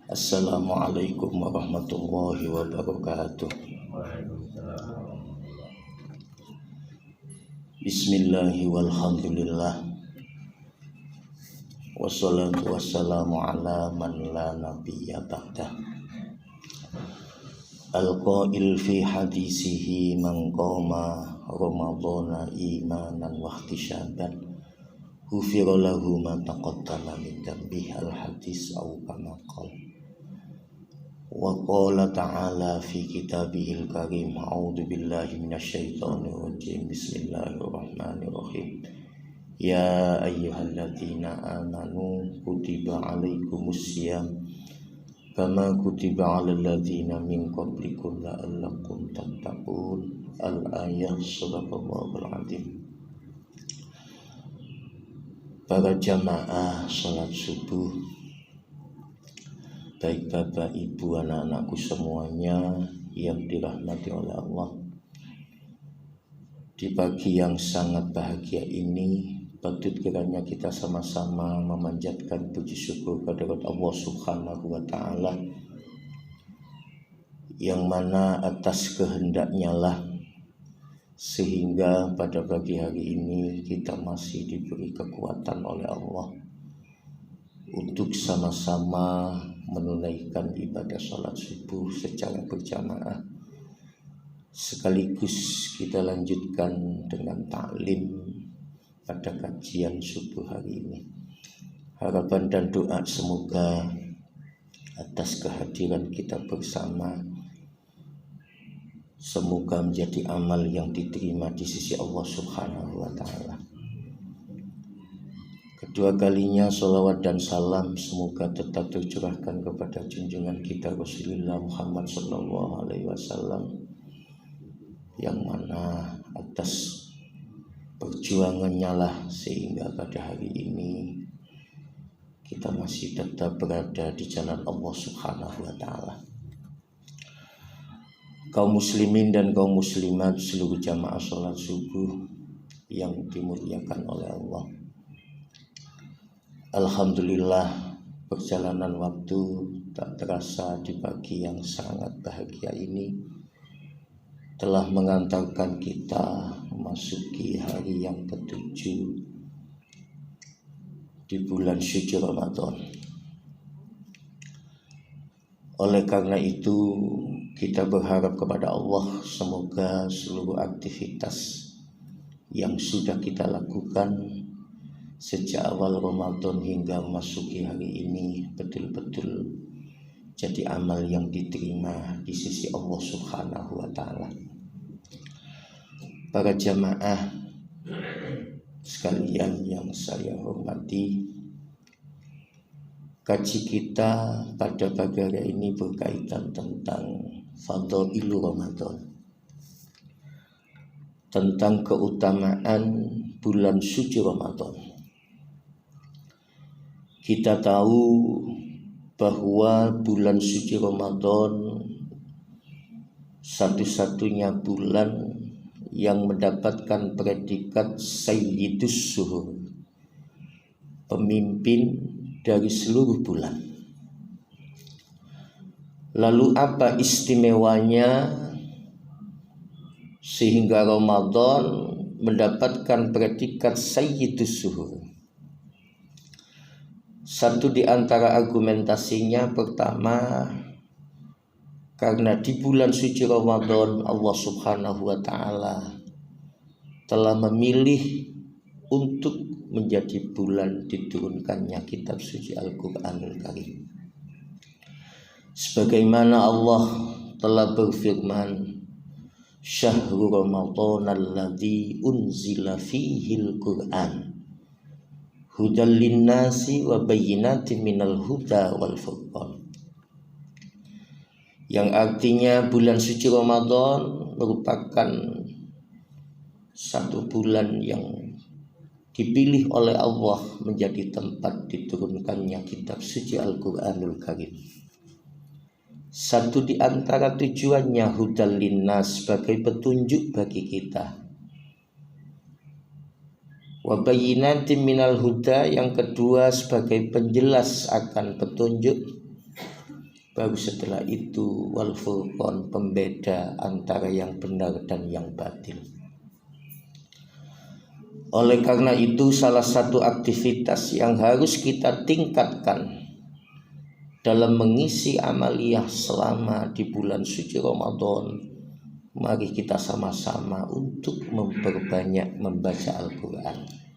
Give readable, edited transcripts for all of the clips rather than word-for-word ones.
Assalamualaikum warahmatullahi wabarakatuh. Bismillahi walhamdulillah. Wassalatu wassalamu ala man la nabiyya ba'dah. Al-qail fi hadisihi man qama ramadhana imanan wa ihtisaban ghufira lahu ma taqaddama min dhanbihi al-hadis aw kama qala. Wa qala ta'ala fi kitabihil karim a'udzu billahi minasyaitonir rajim bismillahirrahmanirrahim ya ayyuhalladzina amanu kutiba alaikumus syiyam kama kutiba alal ladzina min qablikum la'allakum tattaqun al-ayat sadaqallahul adzim. Para jamaah salat subuh, baik bapak, ibu, anak-anakku semuanya yang dirahmati oleh Allah. Di pagi yang sangat bahagia ini, patut kiranya kita sama-sama memanjatkan puji syukur kehadirat Allah Subhanahu wa Ta'ala, yang mana atas kehendaknya lah sehingga pada pagi hari ini kita masih diberi kekuatan oleh Allah untuk sama-sama menunaikan ibadah sholat subuh secara berjamaah. Sekaligus kita lanjutkan dengan taklim pada kajian subuh hari ini. Harapan dan doa semoga atas kehadiran kita bersama, semoga menjadi amal yang diterima di sisi Allah Subhanahu wa Ta'ala. Kedua kalinya salawat dan salam semoga tetap tercurahkan kepada junjungan kita Rasulullah Muhammad sallallahu alaihi wasallam, yang mana atas perjuangannya lah sehingga pada hari ini kita masih tetap berada di jalan Allah Subhanahu wa Ta'ala. Kaum muslimin dan kaum muslimat, seluruh jamaah salat subuh yang dimuliakan oleh Allah, alhamdulillah, perjalanan waktu tak terasa di pagi yang sangat bahagia ini telah mengantarkan kita memasuki hari yang ke-7 di bulan suci Ramadan. Oleh karena itu kita berharap kepada Allah semoga seluruh aktivitas yang sudah kita lakukan sejak awal Ramadan hingga memasuki hari ini betul-betul jadi amal yang diterima di sisi Allah Subhanahu wa Ta'ala. Para jamaah sekalian yang saya hormati, kaji kita pada pagi hari ini berkaitan tentang fadhailu Ramadan, tentang keutamaan bulan suci Ramadan. Kita tahu bahwa bulan suci Ramadan satu-satunya bulan yang mendapatkan predikat Sayyidus Suhur, pemimpin dari seluruh bulan. Lalu apa istimewanya sehingga Ramadan mendapatkan predikat Sayyidus Suhur? Satu di antara argumentasinya, pertama, karena di bulan suci Ramadan Allah Subhanahu wa Ta'ala telah memilih untuk menjadi bulan diturunkannya kitab suci Al-Quranul Karim. Sebagaimana Allah telah berfirman, Syahrul Ramadan alladzi unzila fihil Qur'an hudal linnasi wa bayyinatin minal huda wal furqan, yang artinya bulan suci Ramadan merupakan satu bulan yang dipilih oleh Allah menjadi tempat diturunkannya kitab suci Al-Quranul Karim. Satu di antara tujuannya hudal linnas, sebagai petunjuk bagi kita. Wa bayyinatin minal huda, yang kedua sebagai penjelas akan petunjuk. Baru setelah itu wal furqan, pembeda antara yang benar dan yang batil. Oleh karena itu salah satu aktivitas yang harus kita tingkatkan dalam mengisi amaliyah selama di bulan suci Ramadan, mari kita sama-sama untuk memperbanyak membaca Al-Quran.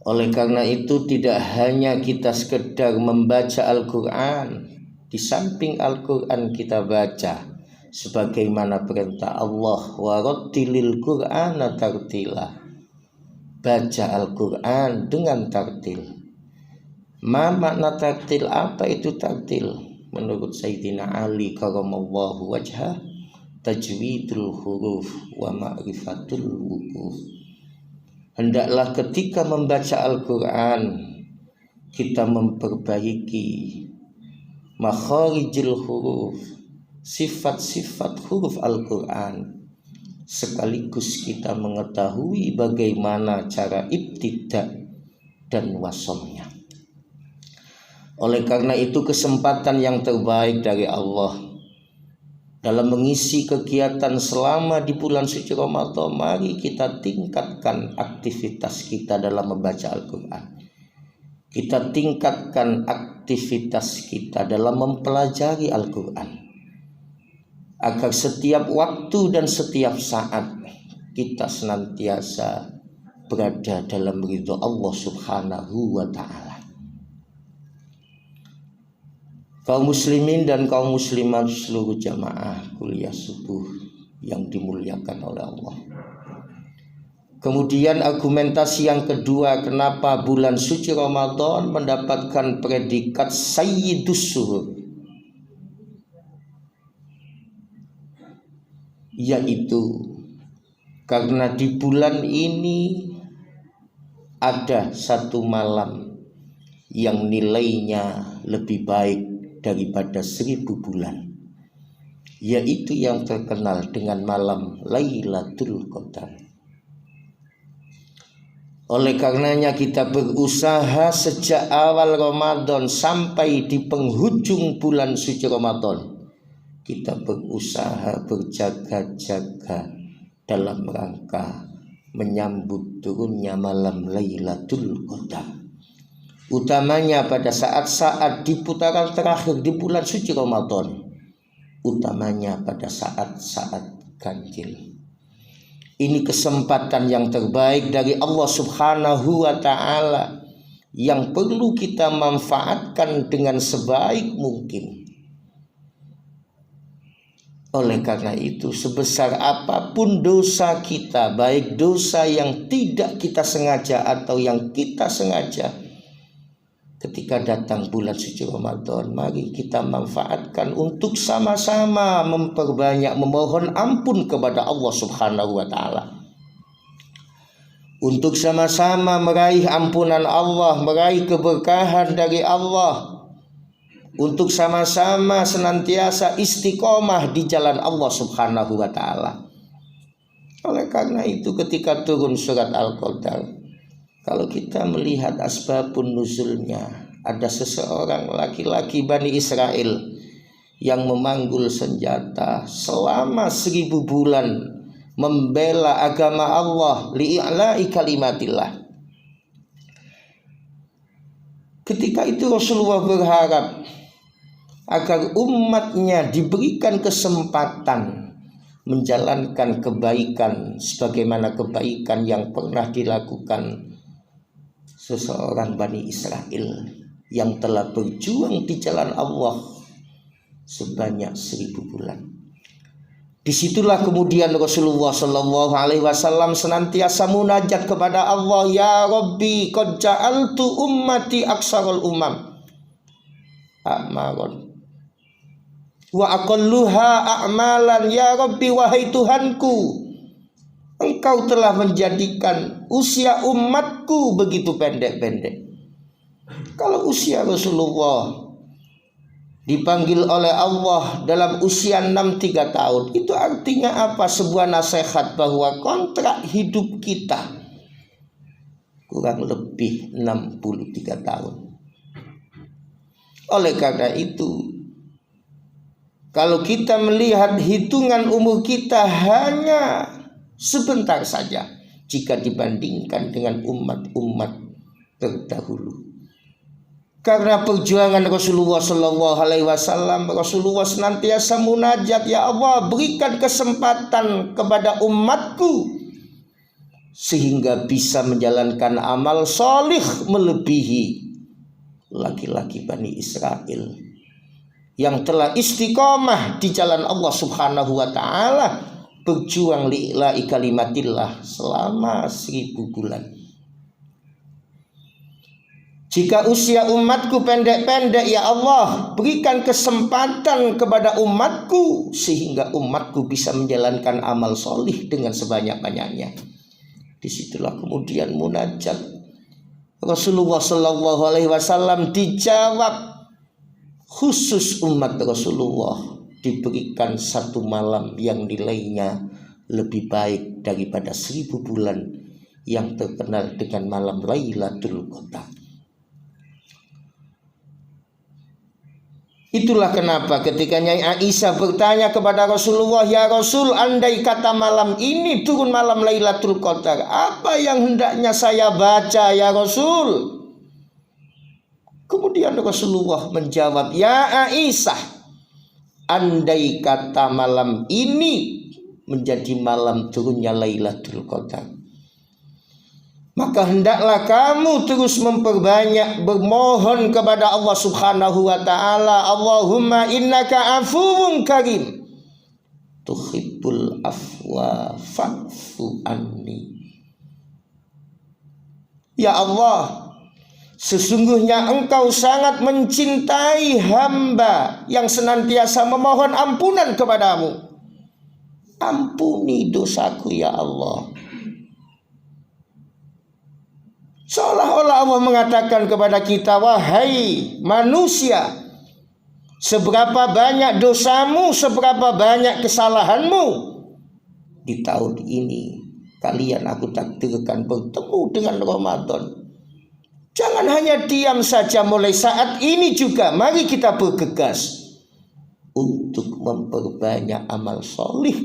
Oleh karena itu tidak hanya kita sekedar membaca Al-Quran, di samping Al-Quran kita baca sebagaimana perintah Allah, warattilil Qur'ana tartila, baca Al-Quran dengan tartil. Ma makna tartil? Apa itu tartil? Menurut Sayyidina Ali karamallahu wajhah, tajwidul huruf wa ma'rifatul wuquf. Hendaklah ketika membaca Al-Quran kita memperbaiki makharijil huruf, sifat-sifat huruf Al-Quran, sekaligus kita mengetahui bagaimana cara ibtida dan wasolnya. Oleh karena itu kesempatan yang terbaik dari Allah dalam mengisi kegiatan selama di bulan suci Ramadan, mari kita tingkatkan aktivitas kita dalam membaca Al-Quran. Kita tingkatkan aktivitas kita dalam mempelajari Al-Quran, agar setiap waktu dan setiap saat kita senantiasa berada dalam ridho Allah Subhanahu wa ta'ala. Kaum muslimin dan kaum muslimat seluruh jamaah kuliah subuh yang dimuliakan oleh Allah. Kemudian argumentasi yang kedua, kenapa bulan suci Ramadan mendapatkan predikat Sayyidus Suhur, yaitu karena di bulan ini ada satu malam yang nilainya lebih baik daripada 1000 bulan, yaitu yang terkenal dengan malam Lailatul Qadar. Oleh karenanya kita berusaha sejak awal Ramadan sampai di penghujung bulan suci Ramadan, kita berusaha berjaga-jaga dalam rangka menyambut turunnya malam Lailatul Qadar, utamanya pada saat-saat di putaran terakhir di bulan suci Ramadan, utamanya pada saat-saat ganjil. Ini kesempatan yang terbaik dari Allah Subhanahu wa ta'ala yang perlu kita manfaatkan dengan sebaik mungkin. Oleh karena itu, sebesar apapun dosa kita, baik dosa yang tidak kita sengaja atau yang kita sengaja, ketika datang bulan suci Ramadan, mari kita manfaatkan untuk sama-sama memperbanyak memohon ampun kepada Allah Subhanahu wa ta'ala, untuk sama-sama meraih ampunan Allah, meraih keberkahan dari Allah, untuk sama-sama senantiasa istiqomah di jalan Allah Subhanahu wa ta'ala. Oleh karena itu ketika turun surat Al-Qadar, kalau kita melihat asbabun nuzulnya, ada seseorang laki-laki Bani Israel yang memanggul senjata selama 1000 bulan membela agama Allah, li'la'i kalimatillah. Ketika itu Rasulullah berharap agar umatnya diberikan kesempatan menjalankan kebaikan sebagaimana kebaikan yang pernah dilakukan seseorang Bani Israel yang telah berjuang di jalan Allah sebanyak 1000 bulan. Disitulah kemudian Rasulullah Shallallahu Alaihi Wasallam senantiasa munajat kepada Allah, ya Rabbi, qad ja'altu ummati aksarul umam a'maron wa aqalluha a'malan. Ya Rabbi, wahai Tuhanku, Engkau telah menjadikan usia umatku begitu pendek-pendek. Kalau usia Rasulullah dipanggil oleh Allah dalam usia 63 tahun, itu artinya apa? Sebuah nasihat bahwa kontrak hidup kita kurang lebih 63 tahun. Oleh karena itu, kalau kita melihat hitungan umur kita hanya sebentar saja jika dibandingkan dengan umat-umat terdahulu. Karena perjuangan Rasulullah Sallallahu Alaihi Wasallam, Rasulullah senantiasa munajat, ya Allah, berikan kesempatan kepada umatku sehingga bisa menjalankan amal solih melebihi laki-laki Bani Israel yang telah istiqomah di jalan Allah Subhanahu wa Ta'ala, berjuang li'ila'i kalimatillah selama 1000 bulan. Jika usia umatku pendek-pendek, ya Allah, berikan kesempatan kepada umatku sehingga umatku bisa menjalankan amal solih dengan sebanyak-banyaknya. Disitulah kemudian munajat Rasulullah Sallallahu Alaihi Wasallam dijawab. Khusus umat Rasulullah diberikan 1 malam yang nilainya lebih baik daripada 1000 bulan yang terkenal dengan malam Lailatul Qadar. Itulah kenapa ketika Nyai Aisyah bertanya kepada Rasulullah, ya Rasul, andai kata malam ini turun malam Lailatul Qadar, apa yang hendaknya saya baca ya Rasul? Kemudian Rasulullah menjawab, ya Aisyah, andai kata malam ini menjadi malam turunnya Lailatul Qadar, maka hendaklah kamu terus memperbanyak bermohon kepada Allah Subhanahu wa Ta'ala. Allahumma innaka afuwun karim tuhibbul afwa fa'fu anni. Ya Allah, sesungguhnya Engkau sangat mencintai hamba yang senantiasa memohon ampunan kepadamu. Ampuni dosaku ya Allah. Seolah-olah Allah mengatakan kepada kita, wahai manusia, seberapa banyak dosamu, seberapa banyak kesalahanmu, di tahun ini kalian aku takdirkan bertemu dengan Ramadan. Jangan hanya diam saja, mulai saat ini juga mari kita bergegas untuk memperbanyak amal solih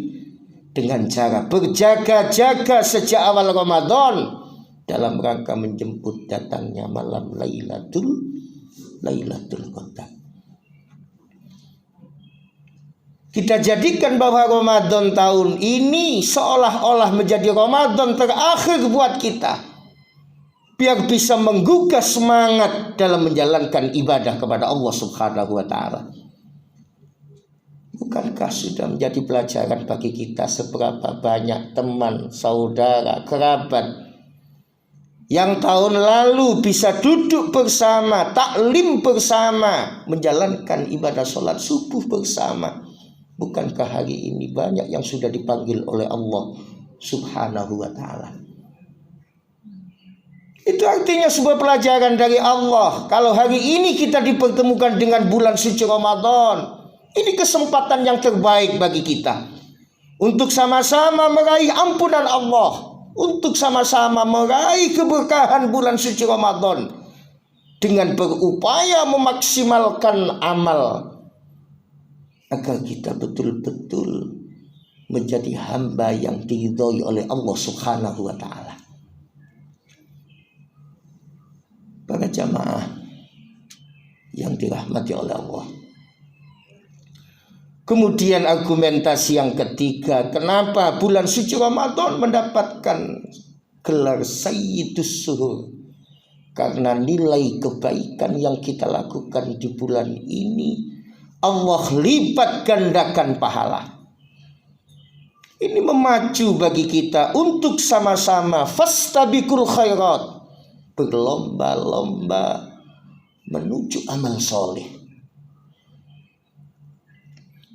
dengan cara berjaga-jaga sejak awal Ramadan dalam rangka menjemput datangnya malam Lailatul Qadar. Kita jadikan bahwa Ramadan tahun ini seolah-olah menjadi Ramadan terakhir buat kita, biar bisa menggugah semangat dalam menjalankan ibadah kepada Allah Subhanahu wa Ta'ala. Bukankah sudah menjadi pelajaran bagi kita seberapa banyak teman, saudara, kerabat yang tahun lalu bisa duduk bersama, taklim bersama, menjalankan ibadah sholat subuh bersama. Bukankah hari ini banyak yang sudah dipanggil oleh Allah Subhanahu wa Ta'ala? Itu artinya sebuah pelajaran dari Allah. Kalau hari ini kita dipertemukan dengan bulan suci Ramadan, ini kesempatan yang terbaik bagi kita untuk sama-sama meraih ampunan Allah, untuk sama-sama meraih keberkahan bulan suci Ramadan dengan berupaya memaksimalkan amal agar kita betul-betul menjadi hamba yang diridhoi oleh Allah Subhanahu wa Ta'ala. Para jamaah yang dirahmati oleh Allah, kemudian argumentasi yang ketiga, kenapa bulan suci Ramadan mendapatkan gelar Sayyidus Suhur? Karena nilai kebaikan yang kita lakukan di bulan ini Allah lipat gandakan pahala. Ini memacu bagi kita untuk sama-sama fastabiqul khairat, berlomba-lomba menuju amal soleh.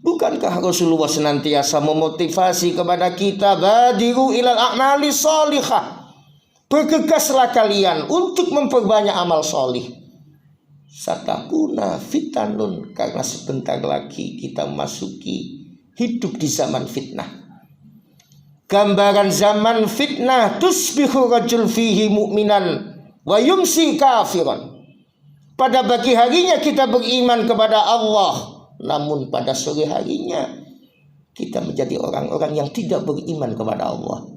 Bukankah Rasulullah senantiasa memotivasi kepada kita, badiru ilal a'mali sholihah, bergegaslah kalian untuk memperbanyak amal solih. Satakuna fitanun, karena sebentar lagi kita memasuki hidup di zaman fitnah. Gambaran zaman fitnah, tusbihu rajul fihi mu'minan wa yumsi kafiran. Pada pagi harinya kita beriman kepada Allah, namun pada sore harinya kita menjadi orang-orang yang tidak beriman kepada Allah.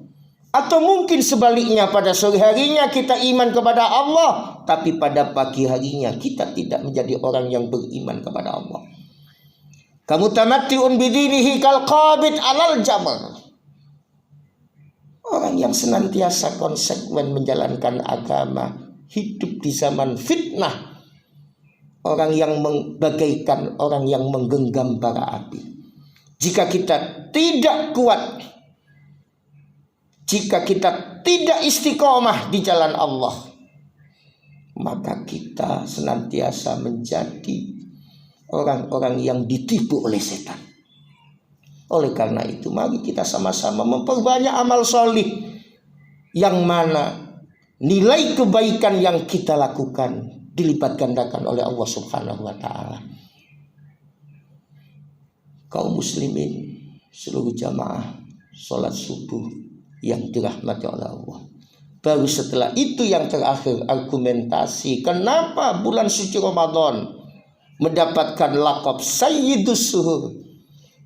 Atau mungkin sebaliknya, pada sore harinya kita iman kepada Allah, tapi pada pagi harinya kita tidak menjadi orang yang beriman kepada Allah. Kamu tamatti'un bidinihi kal qabid alal jamar. Orang yang senantiasa konsekuen menjalankan agama, hidup di zaman fitnah. Orang yang bagaikan orang yang menggenggam bara api. Jika kita tidak kuat, jika kita tidak istiqomah di jalan Allah, maka kita senantiasa menjadi orang-orang yang ditipu oleh setan. Oleh karena itu, mari kita sama-sama memperbanyak amal solih, yang mana nilai kebaikan yang kita lakukan dilipat gandakan oleh Allah Subhanahu wa ta'ala. Kaum muslimin, seluruh jamaah sholat subuh yang dirahmati oleh Allah. Baru setelah itu yang terakhir, argumentasi kenapa bulan suci Ramadan mendapatkan laqab Sayyidus Suhur.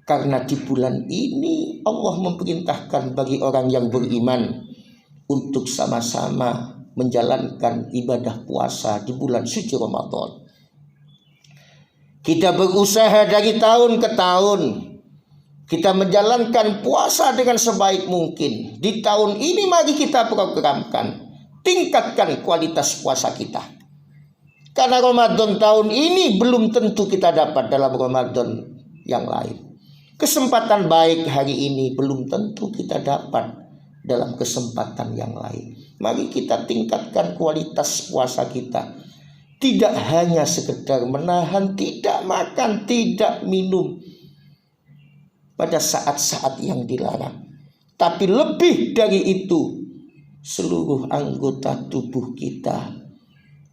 Karena di bulan ini Allah memerintahkan bagi orang yang beriman untuk sama-sama menjalankan ibadah puasa di bulan suci Ramadan. Kita berusaha dari tahun ke tahun, kita menjalankan puasa dengan sebaik mungkin. Di tahun ini mari kita programkan, tingkatkan kualitas puasa kita. Karena Ramadan tahun ini belum tentu kita dapat dalam Ramadan yang lain. Kesempatan baik hari ini belum tentu kita dapat dalam kesempatan yang lain. Mari kita tingkatkan kualitas puasa kita. Tidak hanya sekedar menahan, tidak makan, tidak minum pada saat-saat yang dilarang. Tapi lebih dari itu, seluruh anggota tubuh kita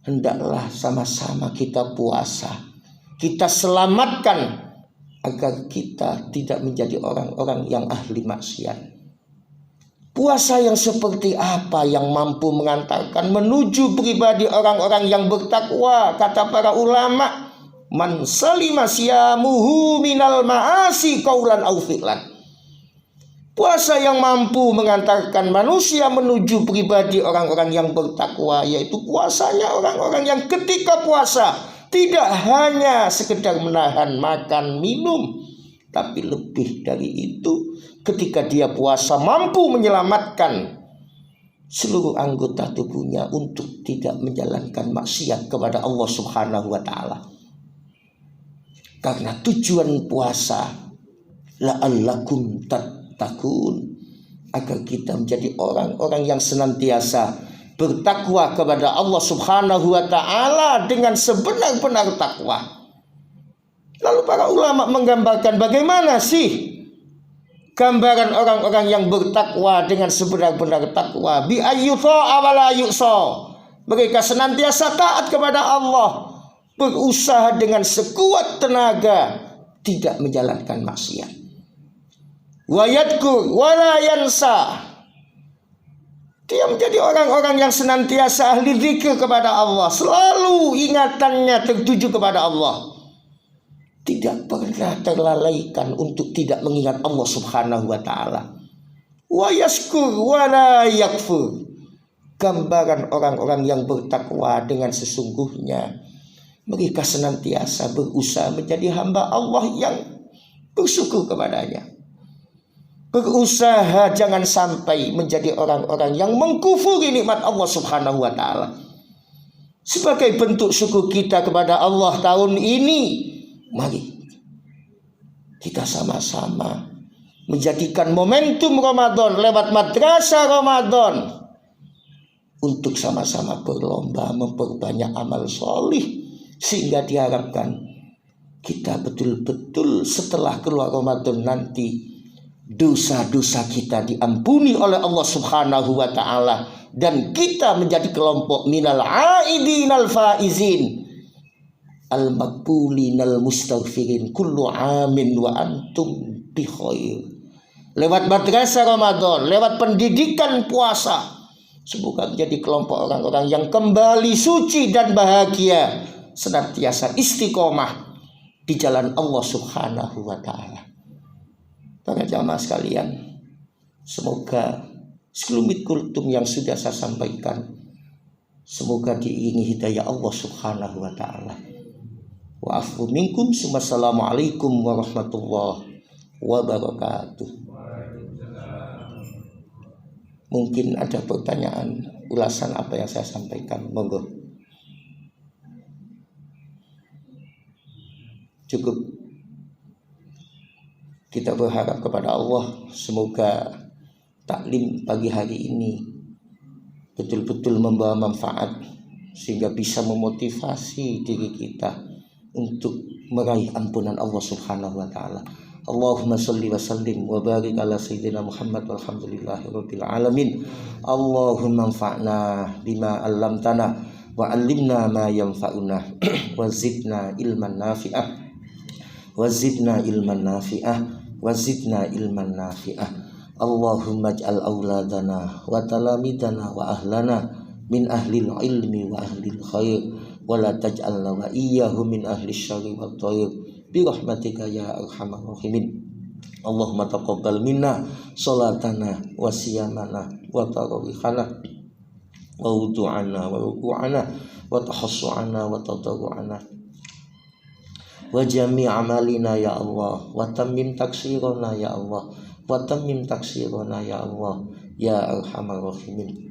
hendaklah sama-sama kita puasa. Kita selamatkan agar kita tidak menjadi orang-orang yang ahli maksiat. Puasa yang seperti apa yang mampu mengantarkan menuju pribadi orang-orang yang bertakwa? Kata para ulama, man salima siyamuhu minal ma'asi qaulan aw fi'lan. Puasa yang mampu mengantarkan manusia menuju pribadi orang-orang yang bertakwa, yaitu puasanya orang-orang yang ketika puasa tidak hanya sekedar menahan makan minum, tapi lebih dari itu, ketika dia puasa mampu menyelamatkan seluruh anggota tubuhnya untuk tidak menjalankan maksiat kepada Allah Subhanahu wa ta'ala. Karena tujuan puasa la'allakum tattaqun, agar kita menjadi orang-orang yang senantiasa bertakwa kepada Allah Subhanahu wa ta'ala dengan sebenar-benar takwa. Lalu para ulama menggambarkan bagaimana sih gambaran orang-orang yang bertakwa dengan sebenar-benar takwa. Bi ayyutha'a wa la yu'sa. Mereka senantiasa taat kepada Allah, berusaha dengan sekuat tenaga tidak menjalankan maksiat. Wa yadkur wa la yansa. Dia menjadi orang-orang yang senantiasa ahli zikir kepada Allah, selalu ingatannya tertuju kepada Allah, tidak pernah terlalaikan untuk tidak mengingat Allah Subhanahu wa ta'ala. Wa yaskur wa la yakfur. Gambaran orang-orang yang bertakwa dengan sesungguhnya mereka senantiasa berusaha menjadi hamba Allah yang bersyukur kepadanya. Berusaha jangan sampai menjadi orang-orang yang mengkufuri nikmat Allah Subhanahu wa ta'ala. Sebagai bentuk syukur kita kepada Allah tahun ini, mari kita sama-sama menjadikan momentum Ramadan lewat madrasah Ramadan untuk sama-sama berlomba memperbanyak amal solih, sehingga diharapkan kita betul-betul setelah keluar Ramadan nanti dosa-dosa kita diampuni oleh Allah Subhanahu wa ta'ala, dan kita menjadi kelompok minal aidin al faizin al maqbulin al mustaghfirin kullu amin wa antum bi khair. Lewat madrasah Ramadan, lewat pendidikan puasa, semoga menjadi kelompok orang-orang yang kembali suci dan bahagia senantiasa istiqomah di jalan Allah Subhanahu wa taala. Para jamaah sekalian, semoga sekelumit kultum yang sudah saya sampaikan semoga diiringi hidayah Allah Subhanahu wa taala. Wa afu minkum. Assalamualaikum warahmatullahi wabarakatuh. Mungkin ada pertanyaan, ulasan apa yang saya sampaikan, monggo. Cukup. Kita berharap kepada Allah semoga taklim pagi hari ini betul-betul membawa manfaat sehingga bisa memotivasi diri kita untuk meraih ampunan Allah Subhanahu wa taala. Allahumma shalli wa sallim wa barik ala sayyidina Muhammad walhamdulillahi rabbil alamin. Allahumma anfa'na bima 'allamtana wa 'allimna ma yanfa'una wa zidna ilman nafi'ah wa zidna ilman nafi'ah wa zidna ilman nafi'ah. Allahumma ij'al auladana wa talamidana wa ahlana min ahlil ilmi wa ahlil khair wa la taj'alna wa iyyahum min ahli syarri wa thair bi rahmatika ya arhamar rahimin. Allahumma taqabbal minna salatana wa siyamana wa tarawihana wa wudu'ana wa ruku'ana wa tahassu'ana wa tadarru'ana wa jami' amalina ya Allah wa tammim taksirana ya Allah wa tammim taksirana ya Allah ya arhamar rahimin.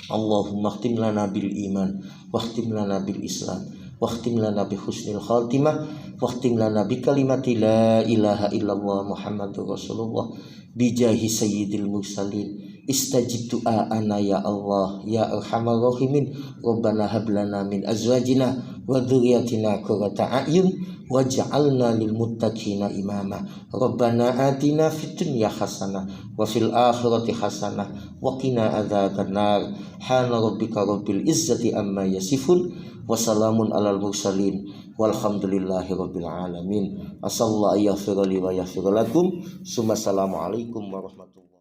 Allahumma khtim lana bil iman wa khtim lana bil islam wa khtim lana bi husnil khatimah wa khtim lana bi kalimati la ilaha illallah Muhammadur Rasulullah bi jahi sayyidil mursalin. Istajib du'ana ya Allah ya arhamar rahimin. Rabbana hab lana min azwajina wa dzurriyyatina qurrata a'yun waj'alna lil muttaqina imama. Rabbana atina fid dunya hasanah wa fil akhirati hasanah wa qina adzabannar. Hana rabbika rabbil izzati amma yasifun wa salamun alal mursalin walhamdulillahi rabbil alamin. Asallallahu yaghfir li wa yaghfir lakum. Assalamualaikum warahmatullahi